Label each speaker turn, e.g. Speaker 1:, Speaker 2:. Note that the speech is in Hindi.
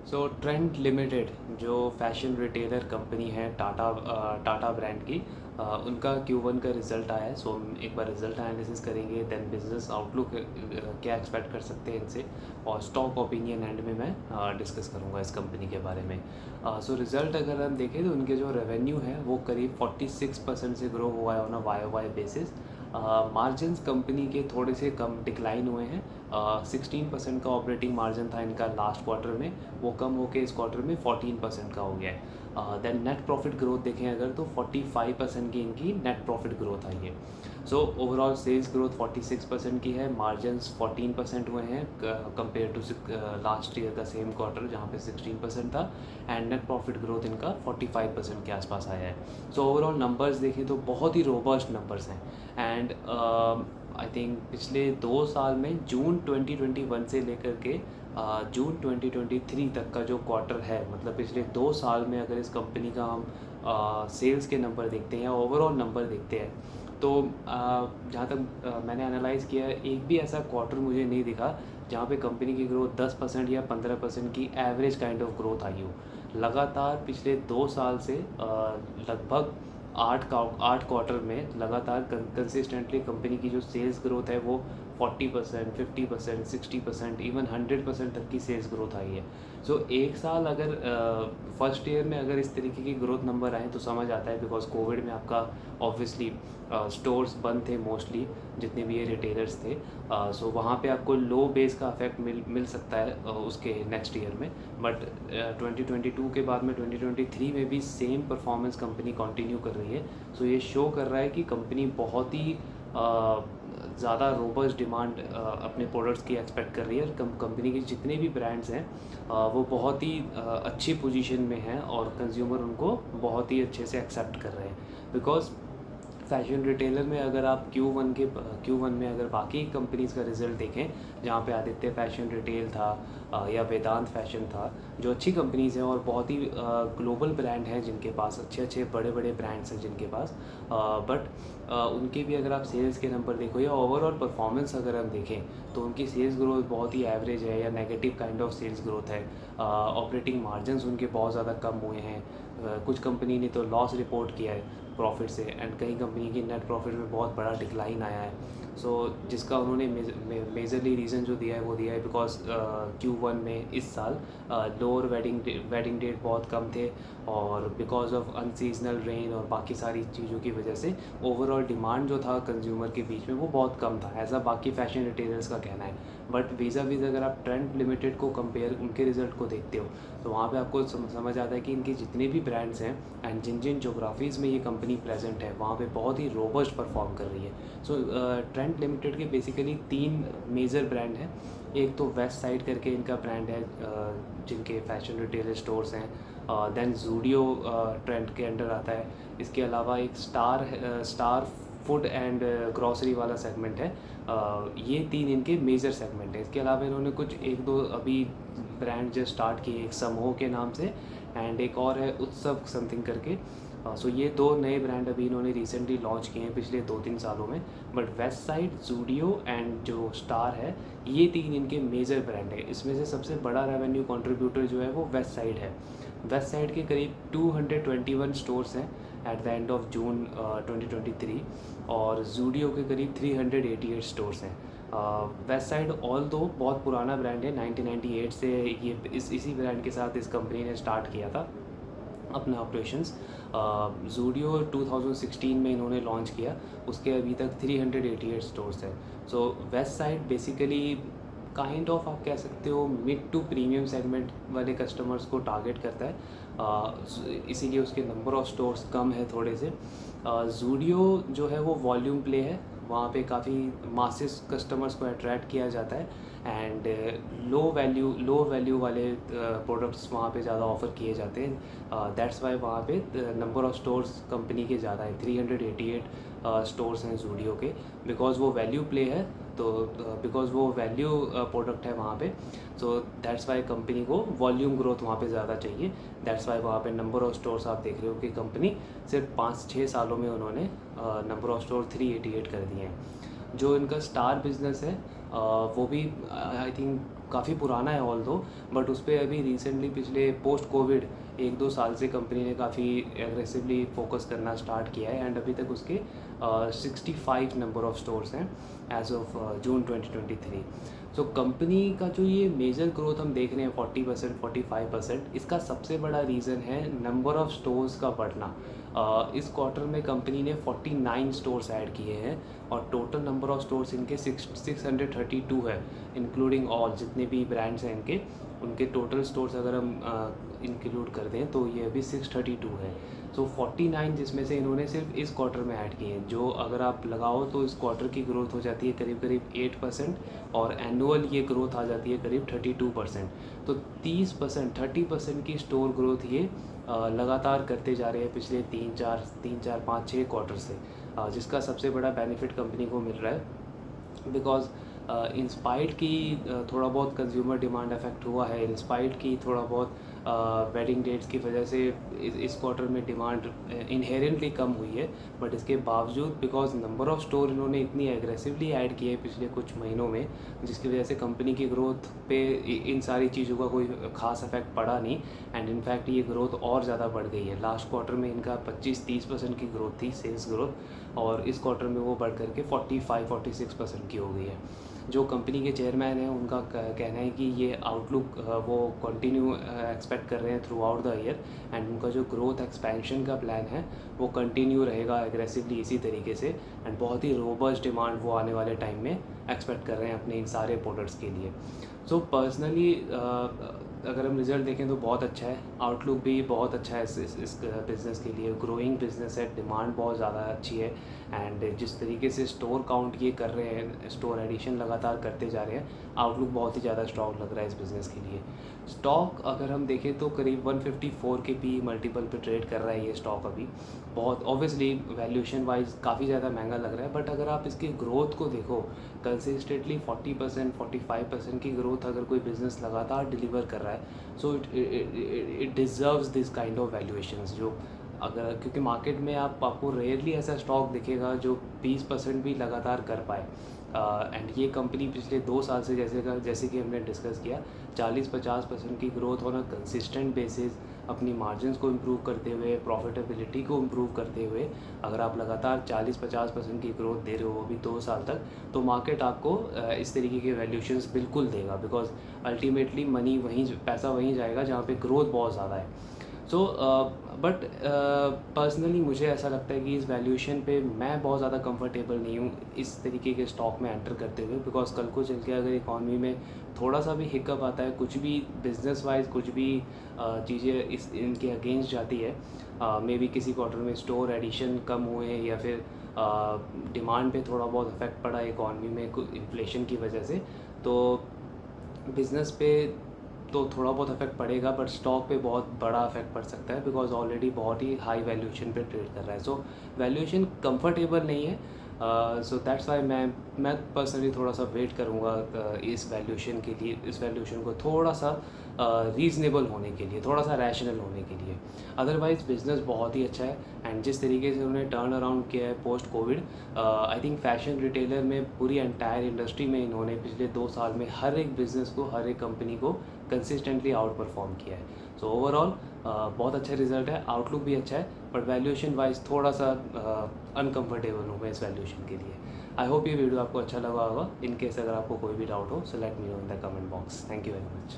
Speaker 1: सो ट्रेंड लिमिटेड जो फैशन रिटेलर कंपनी है टाटा ब्रांड की, उनका Q1 का रिज़ल्ट आया है। सो हम एक बार रिज़ल्ट एनालिसिस करेंगे, देन बिजनेस आउटलुक क्या एक्सपेक्ट कर सकते हैं इनसे, और स्टॉक ओपिनियन एंड में मैं डिस्कस करूंगा इस कंपनी के बारे में। सो रिज़ल्ट अगर हम देखें तो उनके जो रेवेन्यू है वो करीब 46% से ग्रो हुआ है on a YoY basis. Margins company के थोड़े से कम डिक्लाइन हुए हैं। 16% का ऑपरेटिंग मार्जिन था इनका लास्ट क्वार्टर में, वो कम होकर इस क्वार्टर में 14% का हो गया है। देन नेट प्रॉफिट ग्रोथ देखें अगर तो 45% की इनकी नेट प्रॉफिट ग्रोथ आई है। सो ओवरऑल सेल्स ग्रोथ 46% की है, मार्जिन्स 14% हुए हैं कंपेयर टू लास्ट ईयर का सेम क्वार्टर जहाँ पे 16% था, एंड नेट प्रॉफिट ग्रोथ इनका 45% के आसपास आया है। सो ओवरऑल नंबर्स देखें तो बहुत ही रोबस्ट नंबर्स हैं। एंड आई थिंक पिछले 2 साल में जून 2021 से लेकर के जून 2023 तक का जो क्वार्टर है, मतलब पिछले 2 साल में अगर इस कंपनी का हम सेल्स के नंबर देखते हैं या ओवरऑल नंबर देखते हैं तो जहाँ तक मैंने एनालाइज़ किया है, एक भी ऐसा क्वार्टर मुझे नहीं दिखा जहाँ पे कंपनी की ग्रोथ 10% या 15% की एवरेज काइंड ऑफ ग्रोथ आई हो। लगातार पिछले 2 साल से लगभग 8 क्वार्टर में लगातार कंसिस्टेंटली कंपनी की जो सेल्स ग्रोथ है वो 40%, 50%, 60%, इवन 100% तक की सेल्स ग्रोथ आई है। सो एक साल अगर फर्स्ट ईयर में अगर इस तरीके की ग्रोथ नंबर आए तो समझ आता है, बिकॉज कोविड में आपका ऑब्वियसली स्टोर्स बंद थे मोस्टली, जितने भी ये रिटेलर्स थे। सो वहाँ पे आपको लो बेस का इफेक्ट मिल सकता है उसके नेक्स्ट ईयर में। बट 2022 के बाद में 2023 में भी सेम परफॉर्मेंस कंपनी कंटिन्यू कर रही है। सो ये शो कर रहा है कि कंपनी बहुत ही ज़्यादा रोबस्ट डिमांड अपने प्रोडक्ट्स की एक्सपेक्ट कर रही है। कंपनी के जितने भी ब्रांड्स हैं वो बहुत ही अच्छी पोजीशन में हैं और कंज्यूमर उनको बहुत ही अच्छे से एक्सेप्ट कर रहे हैं। बिकॉज फैशन रिटेलर में अगर आप Q1 में अगर बाकी कंपनीज़ का रिज़ल्ट देखें, जहाँ पे आदित्य फैशन रिटेल था या वेदांत फैशन था, जो अच्छी कंपनीज़ हैं और बहुत ही ग्लोबल ब्रांड हैं जिनके पास अच्छे अच्छे बड़े बड़े ब्रांड्स हैं जिनके पास, बट उनके भी अगर आप सेल्स के नंबर देखो या ओवरऑल परफॉर्मेंस अगर हम देखें तो उनकी सेल्स ग्रोथ बहुत ही एवरेज है या negative kind of sales growth है। ऑपरेटिंग मार्जिन्स उनके बहुत ज़्यादा कम हुए हैं। कुछ कंपनी ने तो लॉस रिपोर्ट किया है प्रॉफिट से, एंड कई कंपनी की नेट प्रॉफिट में बहुत बड़ा डिक्लाइन आया है। सो जिसका उन्होंने मेजरली रीज़न जो दिया है वो दिया है बिकॉज Q1 में इस साल लोअर वेडिंग डेट बहुत कम थे, और बिकॉज ऑफ अनसीजनल रेन और बाकी सारी चीज़ों की वजह से ओवरऑल डिमांड जो था कंज्यूमर के बीच में वो बहुत कम था, ऐसा बाकी फैशन रिटेलर्स का कहना है। बट वीज़ा अगर आप ट्रेंड लिमिटेड को कंपेयर उनके रिजल्ट को देखते हो तो वहाँ पे आपको समझ आता है कि इनके जितने भी ब्रांड्स हैं एंड जिन जिन जोग्राफीज़ में ये कंपनी प्रेजेंट है वहाँ पे बहुत ही रोबस्ट परफॉर्म कर रही है। सो ट्रेंड लिमिटेड के बेसिकली 3 मेजर ब्रांड हैं। एक तो वेस्ट साइड करके इनका ब्रांड है जिनके फैशन रिटेलर स्टोर्स हैं, देन जूडियो ट्रेंड के अंडर आता है। इसके अलावा एक स्टार फूड एंड ग्रॉसरी वाला सेगमेंट है। ये 3 इनके मेजर सेगमेंट है। इसके अलावा इन्होंने कुछ 1-2 अभी ब्रांड जो स्टार्ट किए, एक समूह के नाम से एंड एक और है उत्सव समथिंग करके। सो ये 2 नए ब्रांड अभी इन्होंने रिसेंटली लॉन्च किए हैं पिछले 2-3 सालों में। But west side, Zudio and जो स्टार है, ये 3 इनके मेजर ब्रांड है। इसमें से सबसे बड़ा रेवेन्यू कंट्रीब्यूटर जो है वो वेस्ट साइड है। वेस्ट साइड के करीब 221 स्टोर्स हैं at the end of June 2023, और जूडियो के करीब 388 स्टोर्स हैं। वेस्ट साइड ऑल दो बहुत पुराना ब्रांड है, 1998 से ये इसी ब्रांड के साथ इस कंपनी ने स्टार्ट किया था अपना ऑपरेशंस। जूडियो 2016 में इन्होंने लॉन्च किया, उसके अभी तक 388 स्टोर्स हैं। So west side basically kind of आप कह सकते हो मिड टू प्रीमियम सेगमेंट वाले कस्टमर्स को टारगेट करता है, इसीलिए उसके नंबर ऑफ़ स्टोर्स कम है थोड़े से। जूडियो जो है वो वॉल्यूम प्ले है, वहाँ पे काफ़ी मासिस कस्टमर्स को अट्रैक्ट किया जाता है, एंड लो वैल्यू वाले प्रोडक्ट्स वहाँ पे ज़्यादा ऑफ़र किए जाते हैं। दैट्स वाई वहाँ पे नंबर ऑफ़ स्टोर्स कंपनी के ज़्यादा है, 388 स्टोर्स हैं जूडियो के, बिकॉज वो वैल्यू प्ले है। तो बिकॉज वो वैल्यू प्रोडक्ट है वहाँ पे, सो दैट्स वाई कंपनी को वॉल्यूम ग्रोथ वहाँ पे ज़्यादा चाहिए। दैट्स वाई वहाँ पे नंबर ऑफ़ स्टोर्स आप देख रहे हो कि कंपनी सिर्फ 5-6 सालों में उन्होंने नंबर ऑफ़ स्टोर 388 कर दिए हैं। जो इनका स्टार बिजनेस है वो भी आई थिंक काफ़ी पुराना है ऑल दो, बट उस पर अभी रिसेंटली पिछले पोस्ट कोविड 1-2 साल से कंपनी ने काफ़ी एग्रेसिवली फोकस करना स्टार्ट किया है, एंड अभी तक उसके 65 नंबर ऑफ स्टोर्स हैं as of June 2023। So company का जो ये मेजर ग्रोथ हम देख रहे हैं 40% 45%, इसका सबसे बड़ा रीज़न है नंबर ऑफ़ स्टोर्स का बढ़ना। इस क्वार्टर में कंपनी ने 49 स्टोर्स ऐड किए हैं और टोटल नंबर ऑफ़ स्टोर्स इनके 632 है, इंक्लूडिंग ऑल जितने भी ब्रांड्स हैं इनके, उनके टोटल स्टोर्स अगर हम इंक्लूड कर दें तो ये अभी 632 है। सो 49 जिसमें से इन्होंने सिर्फ इस क्वार्टर में ऐड किए हैं, जो अगर आप लगाओ तो इस क्वार्टर की ग्रोथ हो जाती है करीब करीब 8% और एनुअल ये ग्रोथ आ जाती है करीब 32%। तो 30% 30% की स्टोर ग्रोथ ये लगातार करते जा रहे हैं पिछले 3 4 5 6 क्वार्टर से, जिसका सबसे बड़ा बेनिफिट कंपनी को मिल रहा है। बिकॉज इंस्पाइट की थोड़ा बहुत कंज्यूमर डिमांड अफेक्ट हुआ है, इंस्पाइट की थोड़ा बहुत वेडिंग डेट्स की वजह से इस क्वार्टर में डिमांड इनहेरेंटली कम हुई है, बट इसके बावजूद बिकॉज नंबर ऑफ़ स्टोर इन्होंने इतनी एग्रेसिवली ऐड किए पिछले कुछ महीनों में, जिसकी वजह से कंपनी की ग्रोथ पे इन सारी चीज़ों का कोई ख़ास इफेक्ट पड़ा नहीं, एंड इनफैक्ट ये ग्रोथ और ज़्यादा बढ़ गई है। लास्ट क्वार्टर में इनका 25-30% की ग्रोथ थी सेल्स ग्रोथ, और इस क्वार्टर में वो बढ़ करके 45-46% की हो गई है। जो कंपनी के चेयरमैन हैं उनका कहना है कि ये आउटलुक वो कंटिन्यू एक्सपेक्ट कर रहे हैं through out the year, and उनका जो ग्रोथ एक्सपेंशन का प्लान है वो कंटिन्यू रहेगा एग्रेसिवली इसी तरीके से, एंड बहुत ही रोबस्ट डिमांड वो आने वाले टाइम में एक्सपेक्ट कर रहे हैं अपने इन सारे प्रोडक्ट्स के लिए। सो पर्सनली अगर हम रिज़ल्ट देखें तो बहुत अच्छा है, आउटलुक भी बहुत अच्छा है इस बिज़नेस के लिए। ग्रोइंग बिज़नेस है, डिमांड बहुत ज़्यादा अच्छी है, एंड जिस तरीके से स्टोर काउंट ये कर रहे हैं, स्टोर एडिशन लगातार करते जा रहे हैं, आउटलुक बहुत ही ज़्यादा स्ट्रॉन्ग लग रहा है इस बिज़नेस के लिए। स्टॉक अगर हम देखें तो करीब 154 के पी मल्टीपल पे ट्रेड कर रहा है ये स्टॉक अभी। बहुत ऑब्वियसली वैल्यूएशन वाइज काफ़ी ज़्यादा महंगा लग रहा है, बट अगर आप इसकी ग्रोथ को देखो कंसिस्टेंटली 40% 45% की ग्रोथ अगर कोई बिज़नेस लगातार डिलीवर कर रहा है, so it deserves this kind of valuations. जो अगर क्योंकि मार्केट में आपको रेयरली ऐसा स्टॉक दिखेगा जो 20% भी लगातार कर पाए, एंड ये कंपनी पिछले 2 साल से जैसे कि हमने डिस्कस किया 40-50% की growth on a consistent basis, अपनी मार्जिन्स को इम्प्रूव करते हुए, प्रॉफिटेबिलिटी को इम्प्रूव करते हुए अगर आप लगातार 40-50% की ग्रोथ दे रहे हो अभी 2 साल तक, तो मार्केट आपको इस तरीके के वैल्यूशंस बिल्कुल देगा, बिकॉज अल्टीमेटली मनी पैसा वहीं जाएगा जहाँ पे ग्रोथ बहुत ज़्यादा है। सो बट पर्सनली मुझे ऐसा लगता है कि इस वैल्यूएशन पे मैं बहुत ज़्यादा कंफर्टेबल नहीं हूँ इस तरीके के स्टॉक में एंटर करते हुए, बिकॉज कल को चल के अगर इकॉनमी में थोड़ा सा भी हिकअप आता है, कुछ भी बिजनेस वाइज कुछ भी चीज़ें इस इनके अगेंस्ट जाती है, मे बी किसी क्वार्टर में स्टोर एडिशन कम हुए या फिर डिमांड पे थोड़ा बहुत इफेक्ट पड़ा इकॉनमी में इन्फ्लेशन की वजह से, तो बिज़नेस पे तो थोड़ा बहुत इफेक्ट पड़ेगा, बट स्टॉक पे बहुत बड़ा इफेक्ट पड़ सकता है, बिकॉज ऑलरेडी बहुत ही हाई वैल्यूएशन पे ट्रेड कर रहा है। सो वैल्यूएशन कंफर्टेबल नहीं है, सो दैट्स वाई मैं पर्सनली थोड़ा सा वेट करूँगा इस वैल्यूएशन के लिए, इस वैल्यूएशन को थोड़ा सा रीज़नेबल होने के लिए, थोड़ा सा रैशनल होने के लिए। अदरवाइज़ बिज़नेस बहुत ही अच्छा है, एंड जिस तरीके से उन्होंने टर्न अराउंड किया है post Covid, I think fashion retailer में पूरी एंटायर इंडस्ट्री में इन्होंने पिछले 2 साल में हर एक बिज़नेस को, हर एक कंपनी को कंसिस्टेंटली आउट परफॉर्म किया है। सो ओवरऑल बहुत अच्छा रिजल्ट है, आउटलुक भी अच्छा है, बट वैल्यूएशन वाइज थोड़ा सा अनकंफर्टेबल हूँ मैं इस वैल्यूएशन के लिए। आई होप ये वीडियो आपको अच्छा लगा होगा। इन केस अगर आपको कोई भी डाउट हो, so let me know in the comment box. Thank you very much.